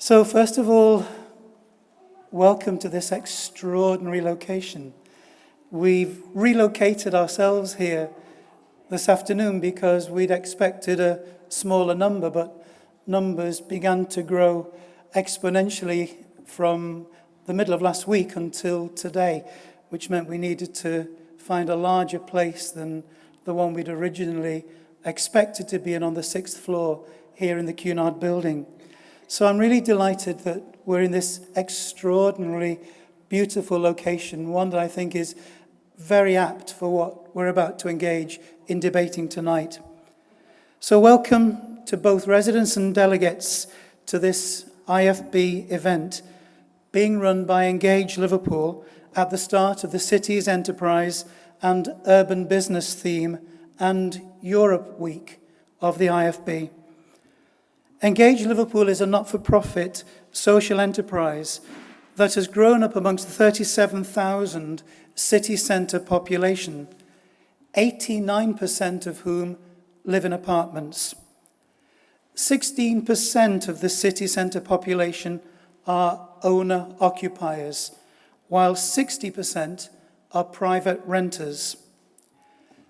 So first of all, welcome to this extraordinary location. We've relocated ourselves here this afternoon because we'd expected a smaller number, but numbers began to grow exponentially from the middle of last week until today, which meant we needed to find a larger place than the one we'd originally expected to be in on the 6th floor here in the Cunard building. So I'm really delighted that we're in this extraordinarily beautiful location, one that I think is very apt for what we're about to engage in debating tonight. So welcome to both residents and delegates to this IFB event being run by Engage Liverpool at the start of the city's enterprise and urban business theme and Europe Week of the IFB. Engage Liverpool is a not-for-profit social enterprise that has grown up amongst the 37,000 city centre population, 89% of whom live in apartments. 16% of the city centre population are owner-occupiers, while 60% are private renters.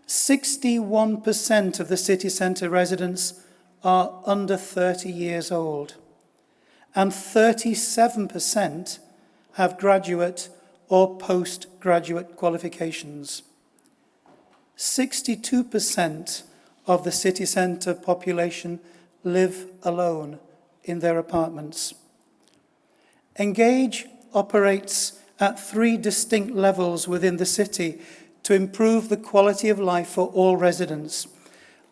61% of the city centre residents are under 30 years old, and 37% have graduate or postgraduate qualifications. 62% of the city centre population live alone in their apartments. Engage operates at 3 distinct levels within the city to improve the quality of life for all residents.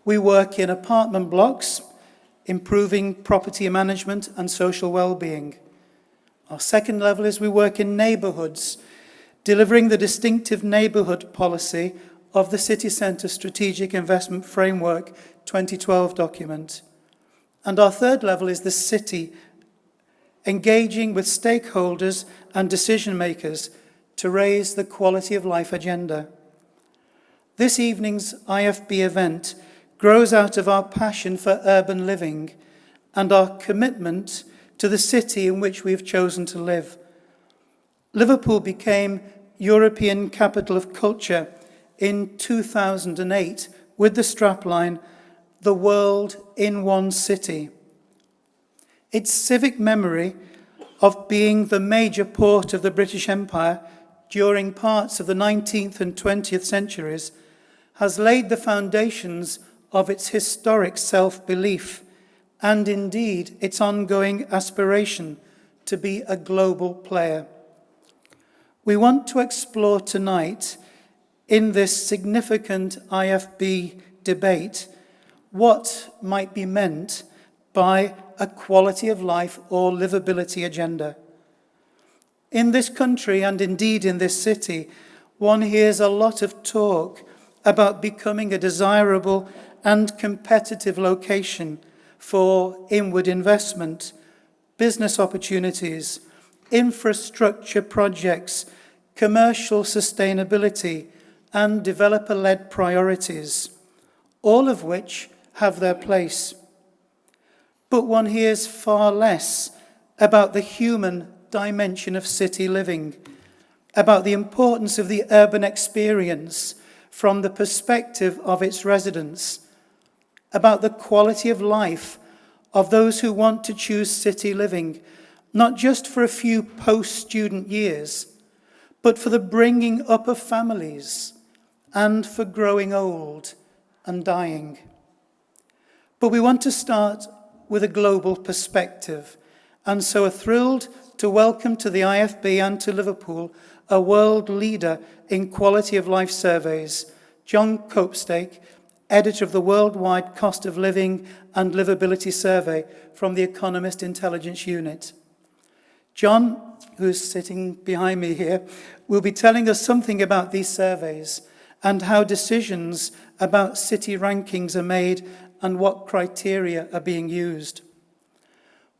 We work in apartment blocks, improving property management and social well-being. Our second level is we work in neighbourhoods, delivering the distinctive neighbourhood policy of the City Centre Strategic Investment Framework 2012 document. And our third level is the city, engaging with stakeholders and decision makers to raise the quality of life agenda. This evening's IFB event grows out of our passion for urban living and our commitment to the city in which we have chosen to live. Liverpool became European Capital of Culture in 2008 with the strapline, "The World in One City." Its civic memory of being the major port of the British Empire during parts of the 19th and 20th centuries has laid the foundations of its historic self-belief and indeed its ongoing aspiration to be a global player. We want to explore tonight, in this significant IFB debate, what might be meant by a quality of life or livability agenda. In this country and indeed in this city, one hears a lot of talk about becoming a desirable and competitive location for inward investment, business opportunities, infrastructure projects, commercial sustainability, and developer-led priorities, all of which have their place. But one hears far less about the human dimension of city living, about the importance of the urban experience from the perspective of its residents, about the quality of life of those who want to choose city living, not just for a few post-student years, but for the bringing up of families and for growing old and dying. But we want to start with a global perspective, and so are thrilled to welcome to the IFB and to Liverpool a world leader in quality of life surveys, Jon Copestake, editor of the Worldwide Cost of Living and Livability Survey from the Economist Intelligence Unit. Jon, who's sitting behind me here, will be telling us something about these surveys and how decisions about city rankings are made and what criteria are being used.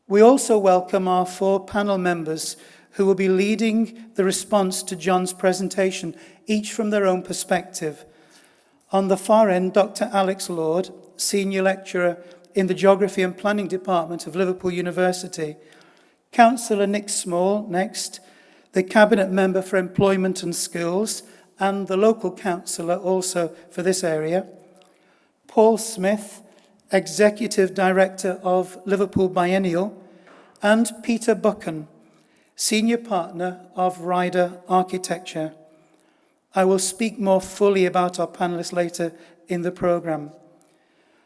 We also welcome our 4 panel members who will be leading the response to Jon's presentation, each from their own perspective. On the far end, Dr. Alex Lord, Senior Lecturer in the Geography and Planning Department of Liverpool University, Councillor Nick Small, next, the Cabinet Member for Employment and Skills, and the local councillor also for this area. Paul Smith, Executive Director of Liverpool Biennial, and Peter Buchan, Senior Partner of Ryder Architecture. I will speak more fully about our panellists later in the programme.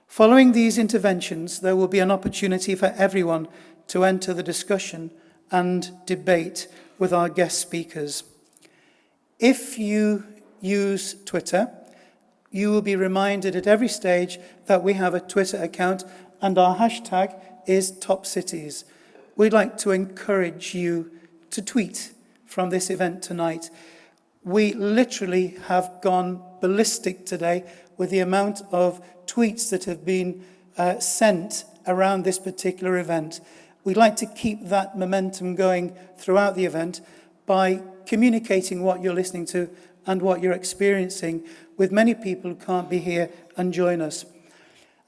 Following these interventions, there will be an opportunity for everyone to enter the discussion and debate with our guest speakers. If you use Twitter, you will be reminded at every stage that we have a Twitter account and our hashtag is TopCities. We'd like to encourage you to tweet from this event tonight. We literally have gone ballistic today with the amount of tweets that have been sent around this particular event. We'd like to keep that momentum going throughout the event by communicating what you're listening to and what you're experiencing with many people who can't be here and join us.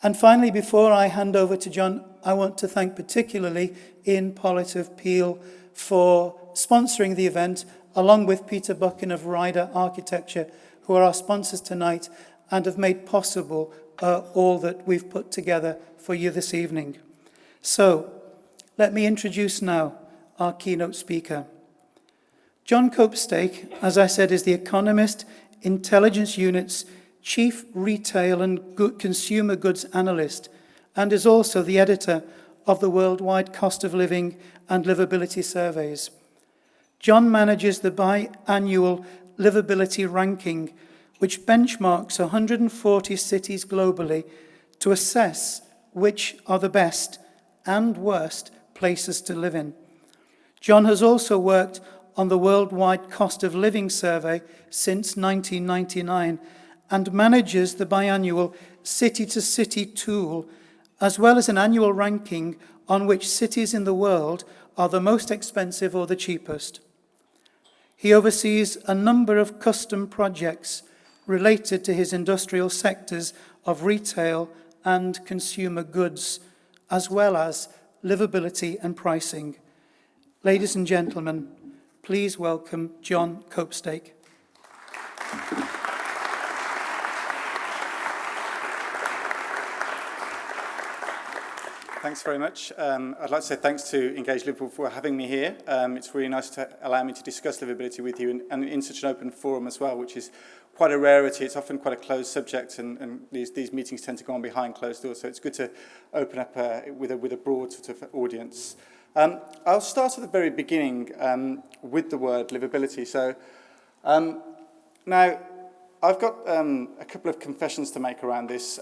And finally, before I hand over to Jon, I want to thank particularly Ian Pollitt of Peel for sponsoring the event, along with Peter Buchan of Ryder Architecture, who are our sponsors tonight and have made possible all that we've put together for you this evening. So, let me introduce now our keynote speaker. Jon Copestake, as I said, is the Economist Intelligence Unit's Chief Retail and Consumer Goods Analyst, and is also the editor of the Worldwide Cost of Living and Livability Surveys. Jon manages the biannual Livability ranking, which benchmarks 140 cities globally to assess which are the best and worst places to live in. Jon has also worked on the Worldwide Cost of Living Survey since 1999 and manages the biannual City-to-City tool, as well as an annual ranking on which cities in the world are the most expensive or the cheapest. He oversees a number of custom projects related to his industrial sectors of retail and consumer goods, as well as livability and pricing. Ladies and gentlemen, please welcome Jon Copestake. Thanks very much. I'd like to say thanks to Engage Liverpool for having me here. It's really nice to allow me to discuss livability with you and in such an open forum as well, which is quite a rarity. It's often quite a closed subject, and these meetings tend to go on behind closed doors, so it's good to open up with a broad sort of audience. I'll start at the very beginning with the word livability. So now I've got a couple of confessions to make around this.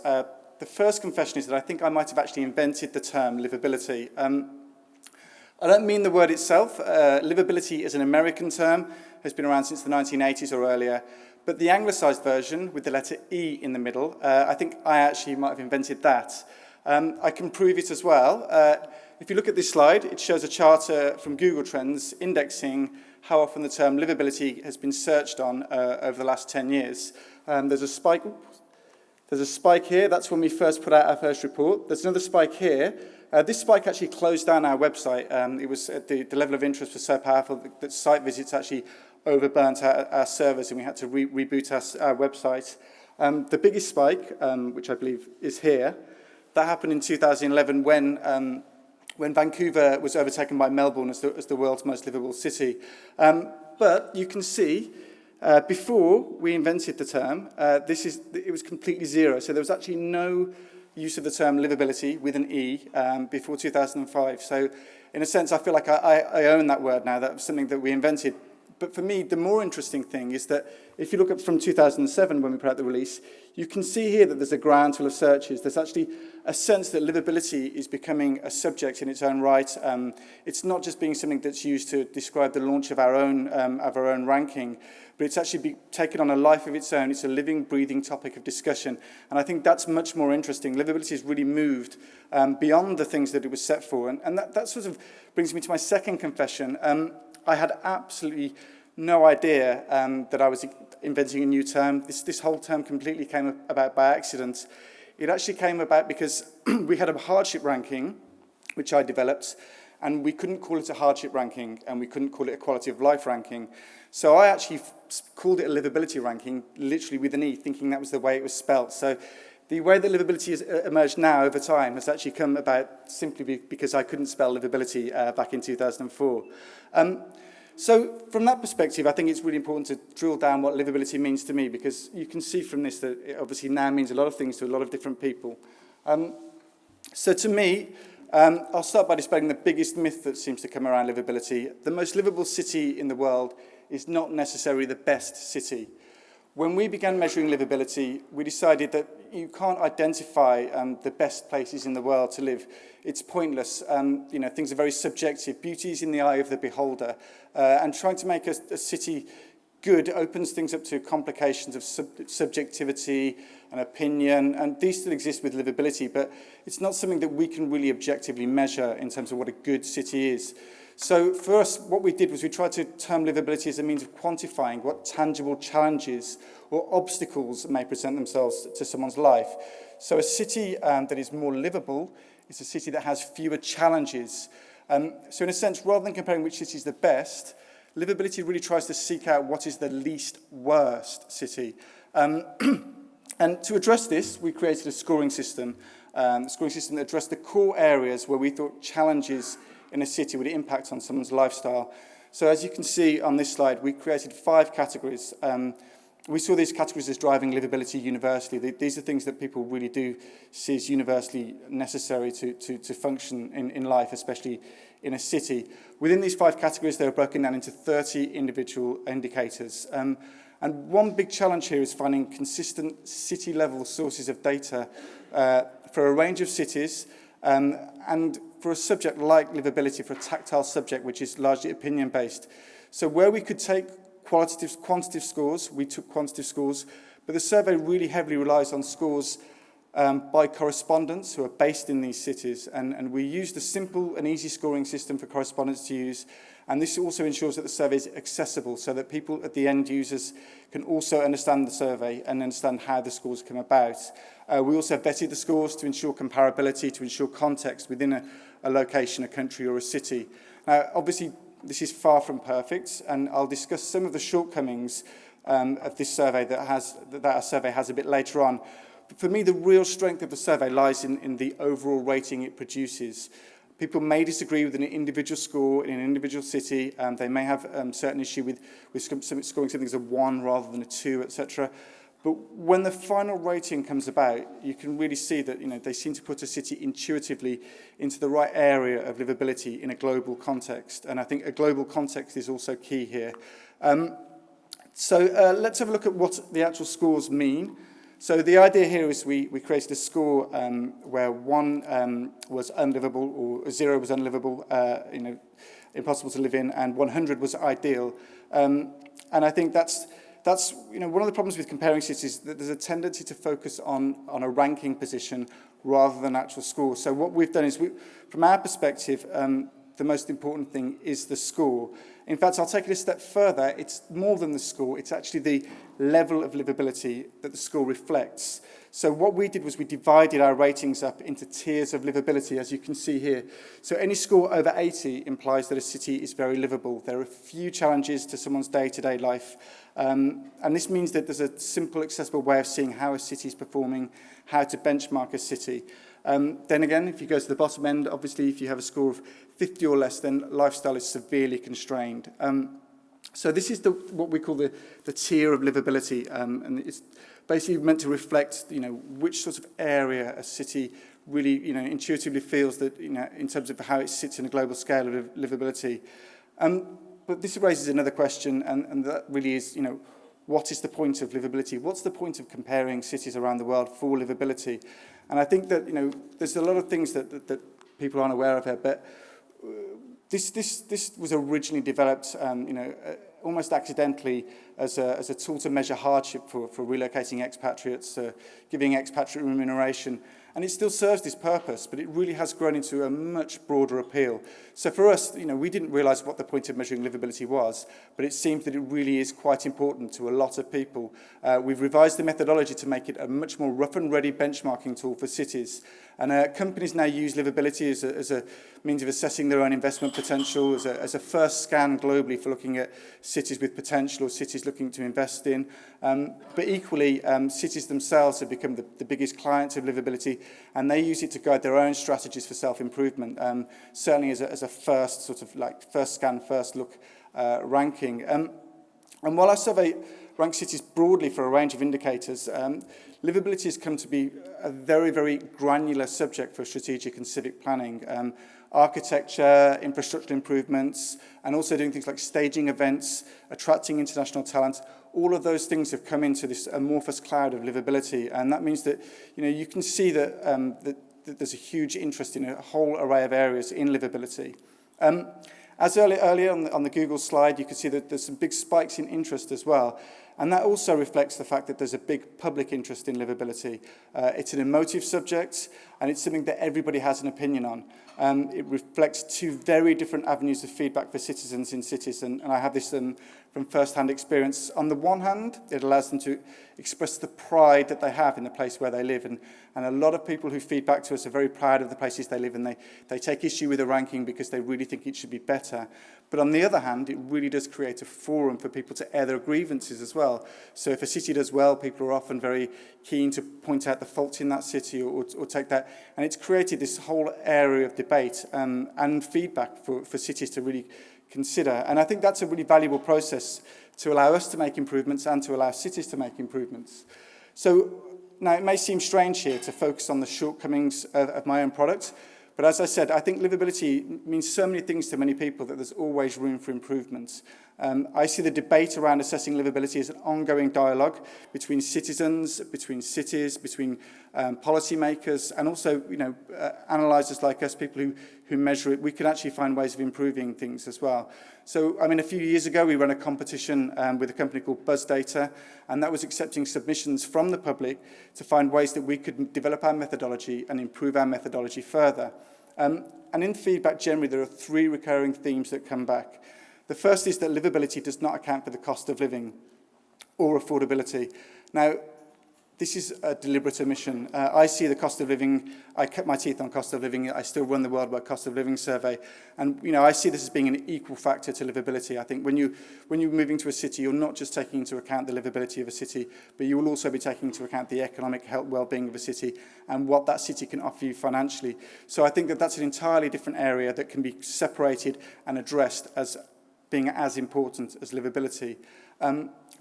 The first confession is that I think I might have actually invented the term livability. I don't mean the word itself. Livability is an American term, has been around since the 1980s or earlier, but the anglicised version with the letter E in the middle, I think I actually might have invented that. I can prove it as well. If you look at this slide, it shows a chart from Google Trends indexing how often the term livability has been searched on over the last 10 years. There's a spike here. That's when we first put out our first report. There's another spike here. This spike actually closed down our website. It was the level of interest was so powerful that site visits actually overburnt our servers, and we had to reboot our website. The biggest spike, which I believe is here, that happened in 2011 when Vancouver was overtaken by Melbourne as the world's most livable city. But you can see, before we invented the term, it was completely zero. So there was actually no use of the term livability with an E before 2005. So in a sense, I feel like I own that word now. That was something that we invented. But for me, the more interesting thing is that if you look up from 2007 when we put out the release, you can see here that there's a groundswell of searches. There's actually a sense that livability is becoming a subject in its own right. It's not just being something that's used to describe the launch of our own ranking, but it's actually taken on a life of its own. It's a living, breathing topic of discussion. And I think that's much more interesting. Livability has really moved beyond the things that it was set for. And that sort of brings me to my second confession. I had absolutely no idea that I was inventing a new term. This whole term completely came about by accident. It actually came about because we had a hardship ranking, which I developed, and we couldn't call it a hardship ranking, and we couldn't call it a quality of life ranking. So I actually called it a livability ranking, literally with an E, thinking that was the way it was spelt. So the way that livability has emerged now over time has actually come about simply because I couldn't spell livability back in 2004. So from that perspective, I think it's really important to drill down what livability means to me, because you can see from this that it obviously now means a lot of things to a lot of different people. So to me, I'll start by dispelling the biggest myth that seems to come around livability. The most livable city in the world is not necessarily the best city. When we began measuring livability, we decided that you can't identify the best places in the world to live. It's pointless. Things are very subjective. Beauty is in the eye of the beholder. And trying to make a city good opens things up to complications of subjectivity and opinion, and these still exist with livability, but it's not something that we can really objectively measure in terms of what a good city is. So for us, what we did was we tried to term livability as a means of quantifying what tangible challenges or obstacles may present themselves to someone's life. So a city that is more livable is a city that has fewer challenges. So in a sense, rather than comparing which city is the best, livability really tries to seek out what is the least worst city. And to address this, we created a scoring system that addressed the core areas where we thought challenges in a city would impact on someone's lifestyle. So as you can see on this slide, we created 5 categories. We saw these categories as driving livability universally. These are things that people really do see as universally necessary to function in life, especially in a city. Within these 5 categories, they were broken down into 30 individual indicators. And one big challenge here is finding consistent city-level sources of data for a range of cities, and for a subject like livability, for a tactile subject which is largely opinion-based. So where we could take quantitative scores, we took quantitative scores, but the survey really heavily relies on scores by correspondents who are based in these cities, and we used a simple and easy scoring system for correspondents to use, and this also ensures that the survey is accessible so that people at the end users can also understand the survey and understand how the scores come about. We also vetted the scores to ensure comparability, to ensure context within a location, a country or a city. Now, obviously, this is far from perfect, and I'll discuss some of the shortcomings of this survey that our survey has a bit later on. But for me, the real strength of the survey lies in the overall rating it produces. People may disagree with an individual score in an individual city. They may have certain issue with scoring something as a 1 rather than a 2, etc. But when the final rating comes about, you can really see that they seem to put a city intuitively into the right area of livability in a global context. And I think a global context is also key here. So let's have a look at what the actual scores mean. So the idea here is we created a score where 1 was unlivable, or 0 was unlivable, impossible to live in, and 100 was ideal. And I think that's one of the problems with comparing cities, that there's a tendency to focus on a ranking position rather than actual score. So what we've done is, from our perspective, the most important thing is the score. In fact, I'll take it a step further. It's more than the score. It's actually the level of livability that the score reflects. So what we did was we divided our ratings up into tiers of livability, as you can see here. So any score over 80 implies that a city is very livable. There are few challenges to someone's day-to-day life. And this means that there's a simple, accessible way of seeing how a city is performing, how to benchmark a city. Then again, if you go to the bottom end, obviously, if you have a score of 50 or less, then lifestyle is severely constrained. So this is what we call the tier of livability, and it's basically meant to reflect, which sort of area a city really, intuitively feels that, in terms of how it sits in a global scale of livability. But this raises another question, and that really is, what is the point of livability? What's the point of comparing cities around the world for livability? And I think that, there's a lot of things that people aren't aware of here, but this was originally developed, almost accidentally as a tool to measure hardship for relocating expatriates, giving expatriate remuneration. And it still serves this purpose, but it really has grown into a much broader appeal. So for us, we didn't realise what the point of measuring livability was, but it seems that it really is quite important to a lot of people. We've revised the methodology to make it a much more rough and ready benchmarking tool for cities. And companies now use livability as a means of assessing their own investment potential, as a first scan globally for looking at cities with potential or cities looking to invest in. But equally, cities themselves have become the biggest clients of livability, and they use it to guide their own strategies for self-improvement, certainly as a first sort of like first scan, first look ranking. And while our survey ranks cities broadly for a range of indicators, livability has come to be a very, very granular subject for strategic and civic planning. Architecture, infrastructural improvements, and also doing things like staging events, attracting international talent. All of those things have come into this amorphous cloud of livability, and that means that you can see that, that there's a huge interest in a whole array of areas in livability. As earlier on the Google slide, you can see that there's some big spikes in interest as well. And that also reflects the fact that there's a big public interest in livability. It's an emotive subject, and it's something that everybody has an opinion on. It reflects two very different avenues of feedback for citizens in cities, and I have this from first-hand experience. On the one hand, it allows them to express the pride that they have in the place where they live, and a lot of people who feed back to us are very proud of the places they live, and they take issue with the ranking because they really think it should be better. But on the other hand, it really does create a forum for people to air their grievances as well. So if a city does well, people are often very keen to point out the faults in that city or take that. And it's created this whole area of debate and feedback for cities to really consider. And I think that's a really valuable process to allow us to make improvements and to allow cities to make improvements. So now it may seem strange here to focus on the shortcomings of my own product, but as I said, I think livability means so many things to many people that there's always room for improvements. I see the debate around assessing livability as an ongoing dialogue between citizens, between cities, between policymakers, and also, analysers like us, people who measure it. We can actually find ways of improving things as well. So, a few years ago, we ran a competition with a company called Buzz Data, and that was accepting submissions from the public to find ways that we could develop our methodology and improve our methodology further. And in feedback, generally, there are three recurring themes that come back. The first is that livability does not account for the cost of living or affordability. Now, this is a deliberate omission. I see the cost of living, I cut my teeth on cost of living, I still run the worldwide cost of living survey, and I see this as being an equal factor to livability. I think when you're moving to a city, you're not just taking into account the livability of a city, but you will also be taking into account the economic health, well-being of a city and what that city can offer you financially. So I think that that's an entirely different area that can be separated and addressed as being as important as livability.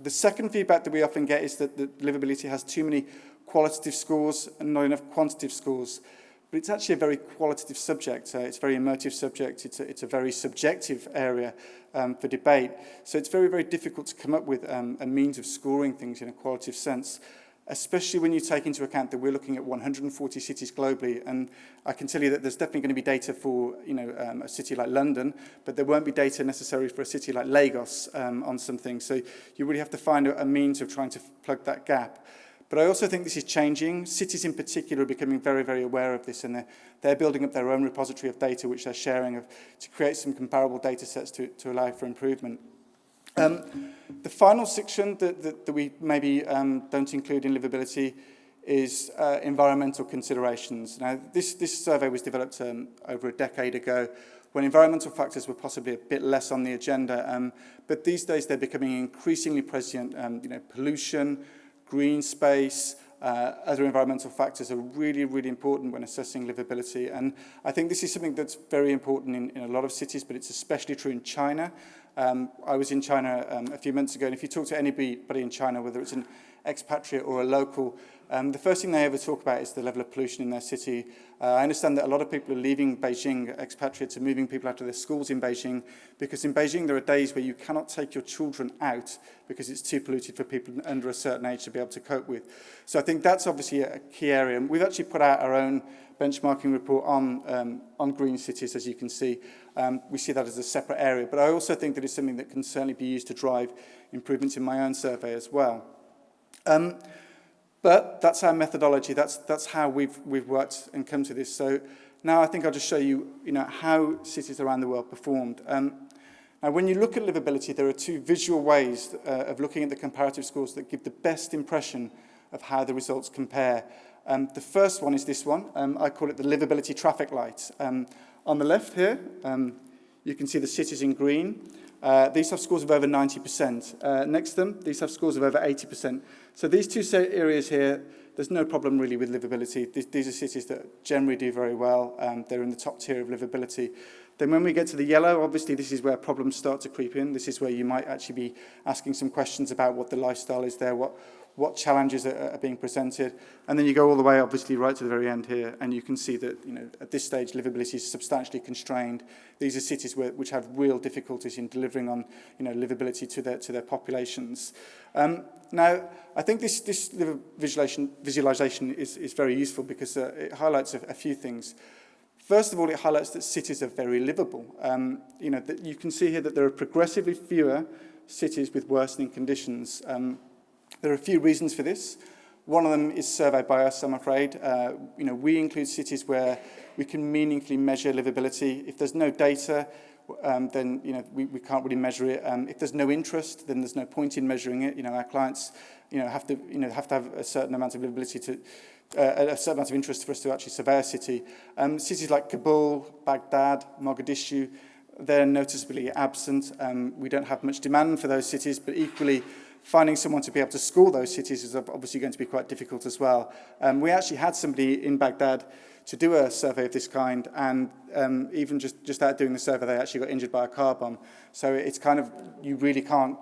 The second feedback that we often get is that livability has too many qualitative scores and not enough quantitative scores. But it's actually a very qualitative subject. It's a very emotive subject. It's a very subjective area for debate. So it's very, very difficult to come up with a means of scoring things in a qualitative sense, especially when you take into account that we're looking at 140 cities globally. And I can tell you that there's definitely going to be data for a city like London, but there won't be data necessary for a city like Lagos on some things. So you really have to find a means of trying to plug that gap. But I also think this is changing. Cities in particular are becoming very, very aware of this, and they're building up their own repository of data which they're sharing to create some comparable data sets to allow for improvement. The final section that we maybe don't include in livability is environmental considerations. Now, this survey was developed over a decade ago when environmental factors were possibly a bit less on the agenda, but these days they're becoming increasingly present. Pollution, green space, other environmental factors are really, really important when assessing livability. And I think this is something that's very important in a lot of cities, but it's especially true in China. I was in China a few months ago, and if you talk to anybody in China, whether it's an expatriate or a local, the first thing they ever talk about is the level of pollution in their city. I understand that a lot of people are leaving Beijing, expatriates are moving people out of their schools in Beijing, because in Beijing there are days where you cannot take your children out because it's too polluted for people under a certain age to be able to cope with. So I think that's obviously a key area. And we've actually put out our own benchmarking report on green cities, as you can see. We see that as a separate area, but I also think that it's something that can certainly be used to drive improvements in my own survey as well. But that's our methodology. That's how we've worked and come to this. So now I think I'll just show you, how cities around the world performed. Now, when you look at livability, there are two visual ways of looking at the comparative scores that give the best impression of how the results compare. The first one is this one. I call it the livability traffic light. On the left here, you can see the cities in green. These have scores of over 90%. Next to them, these have scores of over 80%. So these two areas here, there's no problem really with livability. These are cities that generally do very well. They're in the top tier of livability. Then when we get to the yellow, obviously this is where problems start to creep in. This is where you might actually be asking some questions about what the lifestyle is there, what challenges are being presented. And then you go all the way, obviously, right to the very end here, and you can see that, at this stage, livability is substantially constrained. These are cities which have real difficulties in delivering on, livability to their populations. Now, I think this visualization is very useful because it highlights a few things. First of all, it highlights that cities are very livable. That you can see here that there are progressively fewer cities with worsening conditions. There are a few reasons for this. One of them is surveyed by us, I'm afraid. We include cities where we can meaningfully measure livability. If there's no data, then we can't really measure it. If there's no interest, then there's no point in measuring it. Our clients have to have a certain amount of livability a certain amount of interest for us to actually survey a city. Cities like Kabul, Baghdad, Mogadishu, they're noticeably absent. We don't have much demand for those cities, but equally, finding someone to be able to score those cities is obviously going to be quite difficult as well. We actually had somebody in Baghdad to do a survey of this kind, and even just out doing the survey, they actually got injured by a car bomb. So it's kind of, you really can't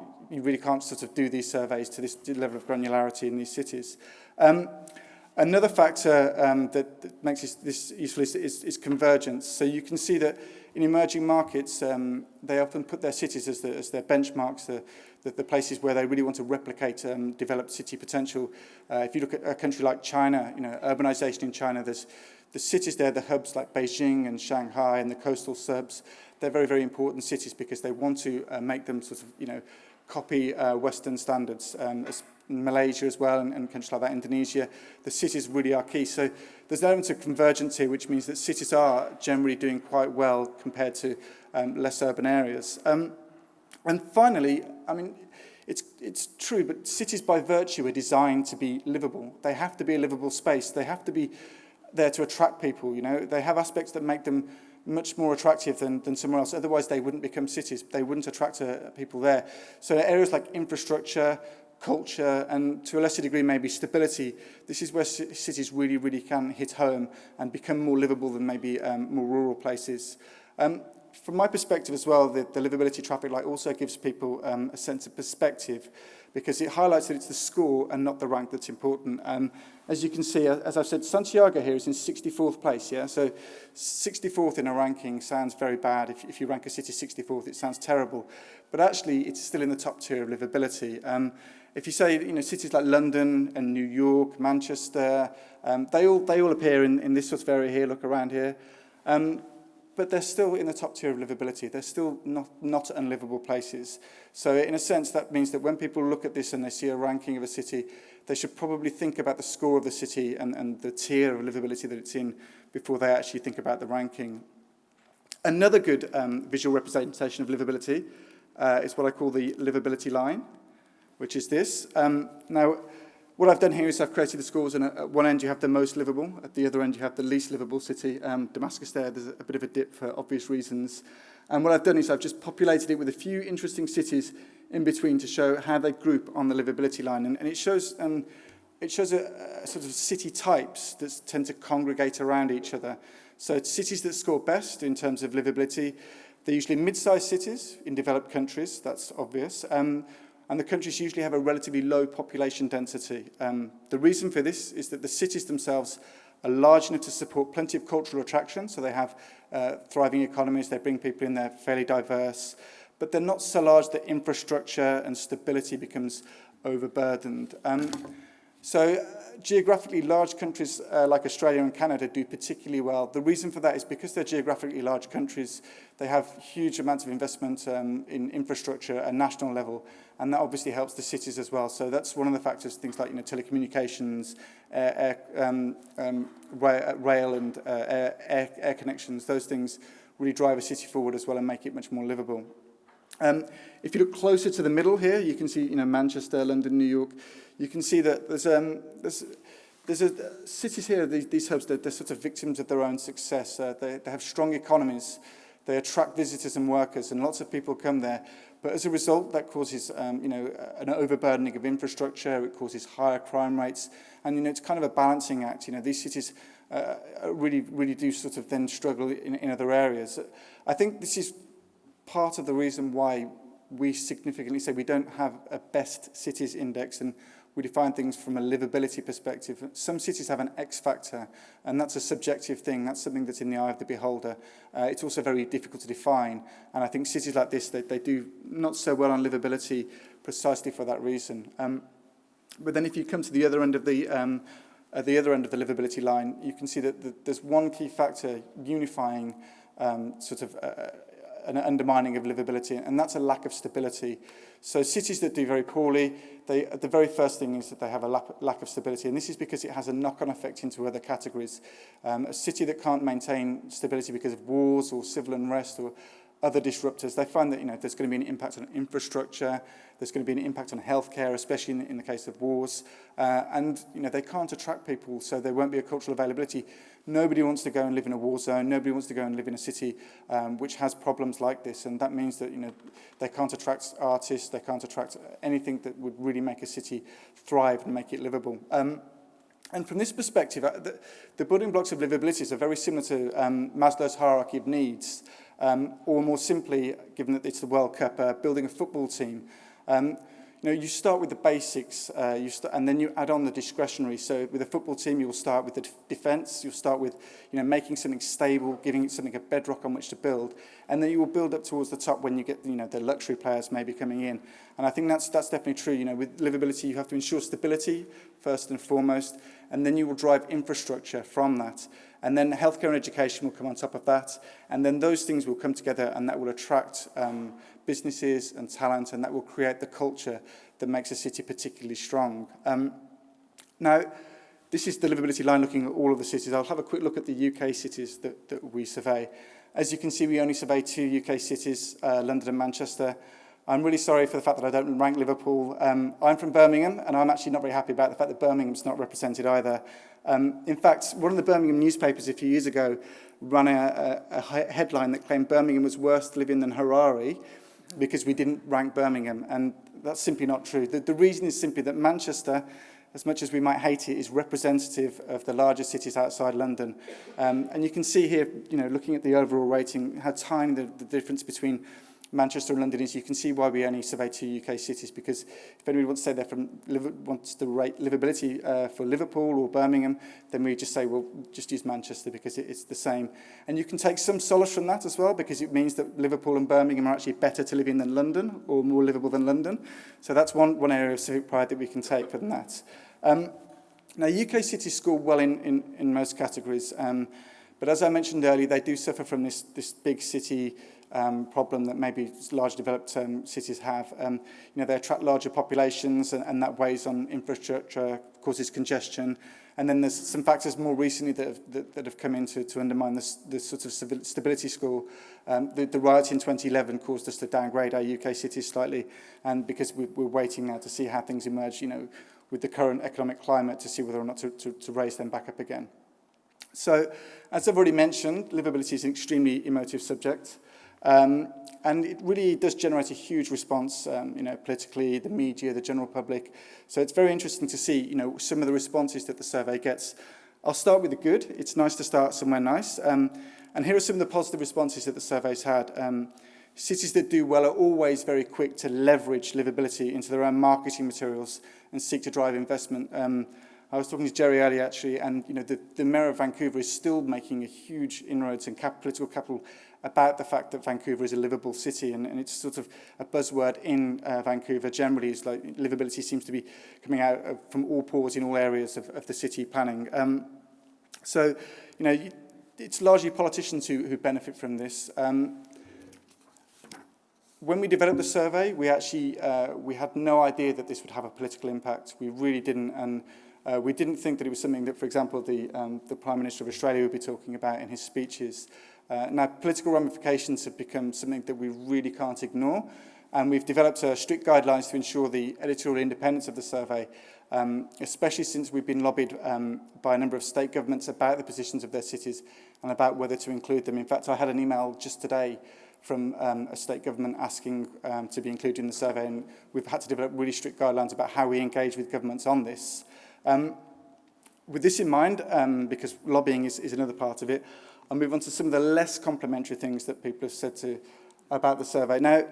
sort of do these surveys to this level of granularity in these cities. Another factor that makes this useful is convergence. So you can see that in emerging markets, they often put their cities as their benchmarks, the places where they really want to replicate developed city potential. If you look at a country like China, urbanization in China, there's the cities there, the hubs like Beijing and Shanghai and the coastal suburbs. They're very, very important cities because they want to make them sort of, copy Western standards. Malaysia as well, and countries like that, Indonesia, the cities really are key. So there's an element of convergence here, which means that cities are generally doing quite well compared to less urban areas. And finally, it's true, but cities by virtue are designed to be livable. They have to be a livable space. They have to be there to attract people. They have aspects that make them much more attractive than somewhere else. Otherwise, they wouldn't become cities. They wouldn't attract people there. So areas like infrastructure, culture, and to a lesser degree maybe stability, this is where cities really, really can hit home and become more livable than maybe more rural places. From my perspective as well, the livability traffic light also gives people a sense of perspective because it highlights that it's the score and not the rank that's important. As you can see, as I've said, Santiago here is in 64th place, yeah? So 64th in a ranking sounds very bad. If you rank a city 64th, it sounds terrible. But actually, it's still in the top tier of livability. If you say, cities like London and New York, Manchester, they all appear in this sort of area here, look around here. But they're still in the top tier of livability. They're still not unlivable places. So in a sense, that means that when people look at this and they see a ranking of a city, they should probably think about the score of the city and the tier of livability that it's in before they actually think about the ranking. Another good visual representation of livability is what I call the livability line, which is this. Now, what I've done here is I've created the scores, and at one end you have the most livable, at the other end you have the least livable city. Damascus there's a bit of a dip for obvious reasons. And what I've done is I've just populated it with a few interesting cities in between to show how they group on the livability line. And it shows a sort of city types that tend to congregate around each other. So cities that score best in terms of livability, they're usually mid-sized cities in developed countries, that's obvious. And the countries usually have a relatively low population density. The reason for this is that the cities themselves are large enough to support plenty of cultural attraction, so they have thriving economies, they bring people in, they're fairly diverse, but they're not so large that infrastructure and stability becomes overburdened. So geographically large countries like Australia and Canada do particularly well. The reason for that is because they're geographically large countries, they have huge amounts of investment in infrastructure at national level, and that obviously helps the cities as well. So that's one of the factors, things like telecommunications, rail and air connections, those things really drive a city forward as well and make it much more livable. If you look closer to the middle here, you can see Manchester, London, New York. You can see that there's cities here, these hubs, they're sort of victims of their own success. They have strong economies. They attract visitors and workers, and lots of people come there. But as a result, that causes an overburdening of infrastructure. It causes higher crime rates, and it's kind of a balancing act. These cities really do sort of then struggle in other areas. I think this is part of the reason why we significantly say we don't have a best cities index, and we define things from a livability perspective. Some cities have an X factor, and that's a subjective thing. That's something that's in the eye of the beholder. It's also very difficult to define, and I think cities like this, they do not so well on livability precisely for that reason. But then if you come to the other end of the livability line, you can see that there's one key factor unifying an undermining of livability, and that's a lack of stability. So cities that do very poorly, the very first thing is that they have a lack of stability, and this is because it has a knock-on effect into other categories. A city that can't maintain stability because of wars or civil unrest or other disruptors, they find that there's going to be an impact on infrastructure, there's going to be an impact on healthcare, especially in the case of wars, and they can't attract people, so there won't be a cultural availability. Nobody wants to go and live in a war zone. Nobody wants to go and live in a city which has problems like this, and that means that they can't attract artists, they can't attract anything that would really make a city thrive and make it livable. And from this perspective, the building blocks of livability are very similar to Maslow's hierarchy of needs, or more simply, given that it's the World Cup, building a football team. You start with the basics, and then you add on the discretionary. So with a football team, you'll start with the defence. You'll start with making something stable, giving it something a bedrock on which to build, and then you will build up towards the top when you get the luxury players maybe coming in. And I think that's definitely true. With livability, you have to ensure stability first and foremost, and then you will drive infrastructure from that. And then healthcare and education will come on top of that. And then those things will come together, and that will attract businesses and talent, and that will create the culture that makes a city particularly strong. Now, this is the livability line looking at all of the cities. I'll have a quick look at the UK cities that we survey. As you can see, we only survey 2 UK cities, London and Manchester. I'm really sorry for the fact that I don't rank Liverpool. I'm from Birmingham, and I'm actually not very happy about the fact that Birmingham's not represented either. In fact, one of the Birmingham newspapers a few years ago ran a headline that claimed Birmingham was worse to live in than Harare because we didn't rank Birmingham, and that's simply not true. The reason is simply that Manchester, as much as we might hate it, is representative of the larger cities outside London. And you can see here, looking at the overall rating, how tiny the difference between Manchester and London is. You can see why we only survey 2 UK cities, because if anybody wants to say wants to rate livability for Liverpool or Birmingham, then we just say, well, just use Manchester because it's the same. And you can take some solace from that as well, because it means that Liverpool and Birmingham are actually better to live in than London, or more livable than London. So that's one area of civic pride that we can take from that. Now, UK cities score well in most categories, but as I mentioned earlier, they do suffer from this big city problem that maybe large developed cities have. They attract larger populations, and that weighs on infrastructure, causes congestion. And then there's some factors more recently that have come in to undermine this sort of stability score. The riots in 2011 caused us to downgrade our UK cities slightly, and because we're waiting now to see how things emerge, with the current economic climate, to see whether or not to raise them back up again. So, as I've already mentioned, livability is an extremely emotive subject. And it really does generate a huge response, politically, the media, the general public. So it's very interesting to see, some of the responses that the survey gets. I'll start with the good. It's nice to start somewhere nice. And here are some of the positive responses that the survey's had. Cities that do well are always very quick to leverage livability into their own marketing materials and seek to drive investment. I was talking to Jerry earlier, actually, and the Mayor of Vancouver is still making a huge inroads in political capital about the fact that Vancouver is a livable city, and it's sort of a buzzword in Vancouver generally. It's like livability seems to be coming out from all pores in all areas of the city planning. So, you know, it's largely politicians who benefit from this. When we developed the survey, we actually we had no idea that this would have a political impact. We really didn't, and we didn't think that it was something that, for example, the Prime Minister of Australia would be talking about in his speeches. Now, political ramifications have become something that we really can't ignore, and we've developed strict guidelines to ensure the editorial independence of the survey, especially since we've been lobbied by a number of state governments about the positions of their cities and about whether to include them. In fact, I had an email just today from a state government asking to be included in the survey, and we've had to develop really strict guidelines about how we engage with governments on this. With this in mind, because lobbying is another part of it, I'll move on to some of the less complimentary things that people have said about the survey. Now,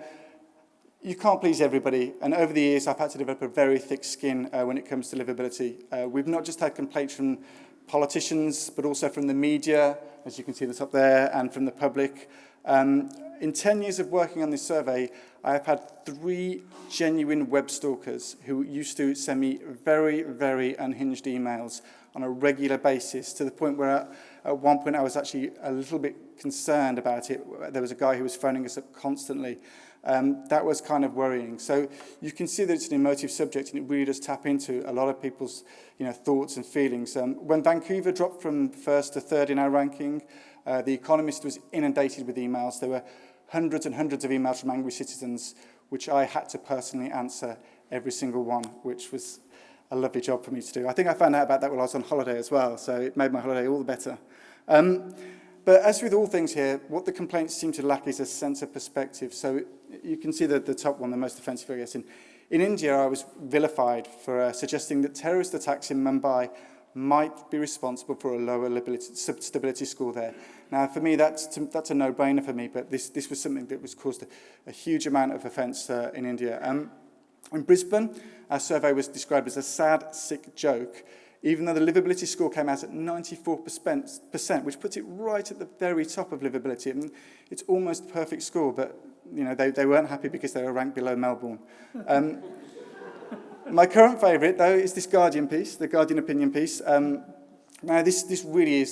you can't please everybody, and over the years I've had to develop a very thick skin when it comes to livability. We've not just had complaints from politicians, but also from the media, as you can see this up there, and from the public. In 10 years of working on this survey, I have had 3 genuine web stalkers who used to send me very, very unhinged emails on a regular basis, to the point where at one point I was actually a little bit concerned about it. There was a guy who was phoning us up constantly. That was kind of worrying. So you can see that it's an emotive subject, and it really does tap into a lot of people's, you know, thoughts and feelings. When Vancouver dropped from 1st to 3rd in our ranking, The Economist was inundated with emails. There were hundreds and hundreds of emails from angry citizens, which I had to personally answer every single one, which was a lovely job for me to do. I think I found out about that while I was on holiday as well, so it made my holiday all the better. But as with all things here, what the complaints seem to lack is a sense of perspective. So you can see the top one, the most offensive, I guess. In India, I was vilified for suggesting that terrorist attacks in Mumbai might be responsible for a lower stability score there. Now, for me, that's a no-brainer for me, but this was something that was caused a huge amount of offence in India. In Brisbane, our survey was described as a sad, sick joke, even though the livability score came out at 94%, which puts it right at the very top of livability. And it's almost a perfect score, but you know they weren't happy because they were ranked below Melbourne. My current favourite, though, is this Guardian piece, the Guardian opinion piece. Now, this really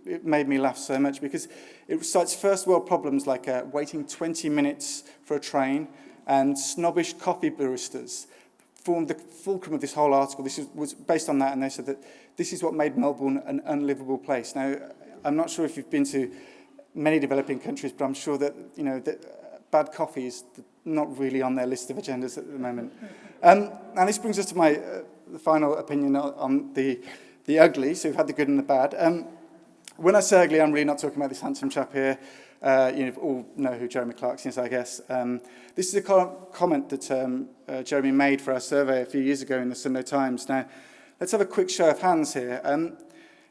it made me laugh so much because it cites first world problems like waiting 20 minutes for a train, and snobbish coffee baristas formed the fulcrum of this whole article. This was based on that, and they said that this is what made Melbourne an unlivable place. Now, I'm not sure if you've been to many developing countries, but I'm sure that, you know, that bad coffee is not really on their list of agendas at the moment. And this brings us to my the final opinion on the ugly. So we've had the good and the bad. When I say ugly, I'm really not talking about this handsome chap here. You all know who Jeremy Clarkson is, I guess. This is a comment that Jeremy made for our survey a few years ago in the Sunday Times. Now, let's have a quick show of hands here. It'd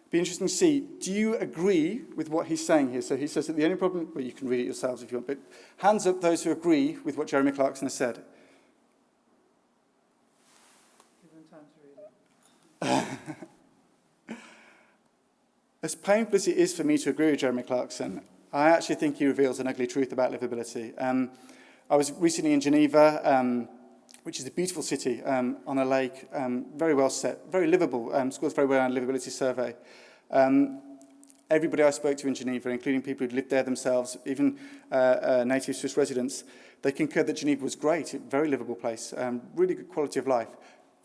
be interesting to see, do you agree with what he's saying here? So he says that the only problem, well, you can read it yourselves if you want, but hands up those who agree with what Jeremy Clarkson has said. Give them time to read it. As painful as it is for me to agree with Jeremy Clarkson, I actually think he reveals an ugly truth about livability. I was recently in Geneva, which is a beautiful city on a lake, very well set, very livable, scores very well on a livability survey. Everybody I spoke to in Geneva, including people who'd lived there themselves, even native Swiss residents, they concurred that Geneva was great, a very livable place, really good quality of life,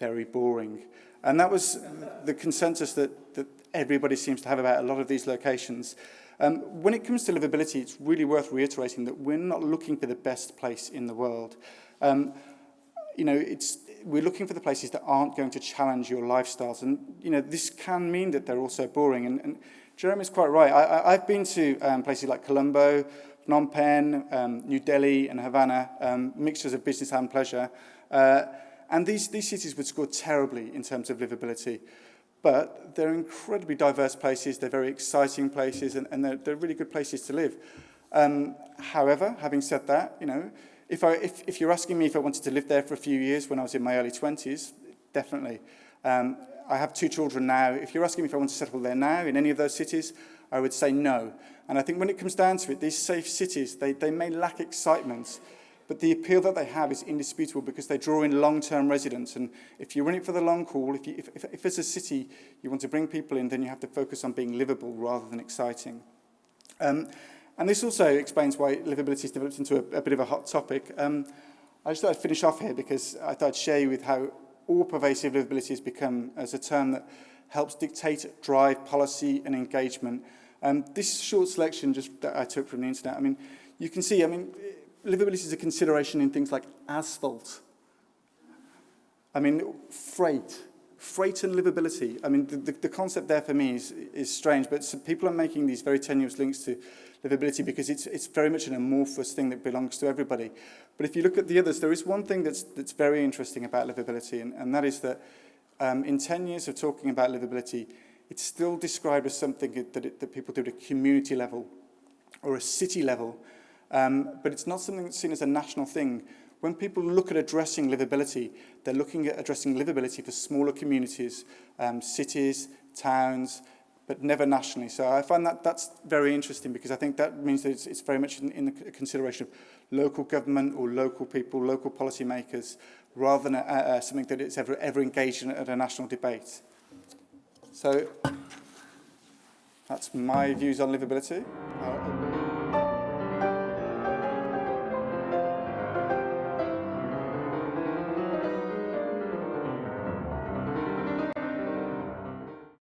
very boring. And that was the consensus that everybody seems to have about a lot of these locations. When it comes to livability, it's really worth reiterating that we're not looking for the best place in the world. You know, we're looking for the places that aren't going to challenge your lifestyles. And, you know, this can mean that they're also boring. And Jeremy's quite right. I've been to places like Colombo, Phnom Penh, New Delhi and Havana, mixtures of business and pleasure. And these cities would score terribly in terms of livability. But they're incredibly diverse places, they're very exciting places, and they're really good places to live. However, having said that, you know, if you're asking me if I wanted to live there for a few years when I was in my early 20s, definitely. I have 2 children now. If you're asking me if I want to settle there now in any of those cities, I would say no. And I think when it comes down to it, these safe cities, they may lack excitement, but the appeal that they have is indisputable because they draw in long-term residents. And if you're in it for the long haul, if as a city you want to bring people in, then you have to focus on being livable rather than exciting. And this also explains why livability has developed into a bit of a hot topic. I just thought I'd finish off here because I thought I'd share you with how all-pervasive livability has become as a term that helps dictate, drive policy and engagement. This short selection just that I took from the internet, I mean, you can see, livability is a consideration in things like asphalt. Freight and livability. I mean, the concept there for me is strange, but people are making these very tenuous links to livability because it's very much an amorphous thing that belongs to everybody. But if you look at the others, there is one thing that's very interesting about livability, and that is that in 10 years of talking about livability, it's still described as something that people do at a community level or a city level, but it's not something that's seen as a national thing. When people look at addressing livability, they're looking at addressing livability for smaller communities, cities, towns, but never nationally. So I find that's very interesting because I think that means that it's very much in the consideration of local government or local people, local policymakers, rather than something that it's ever engaged in at a national debate. So that's my views on livability.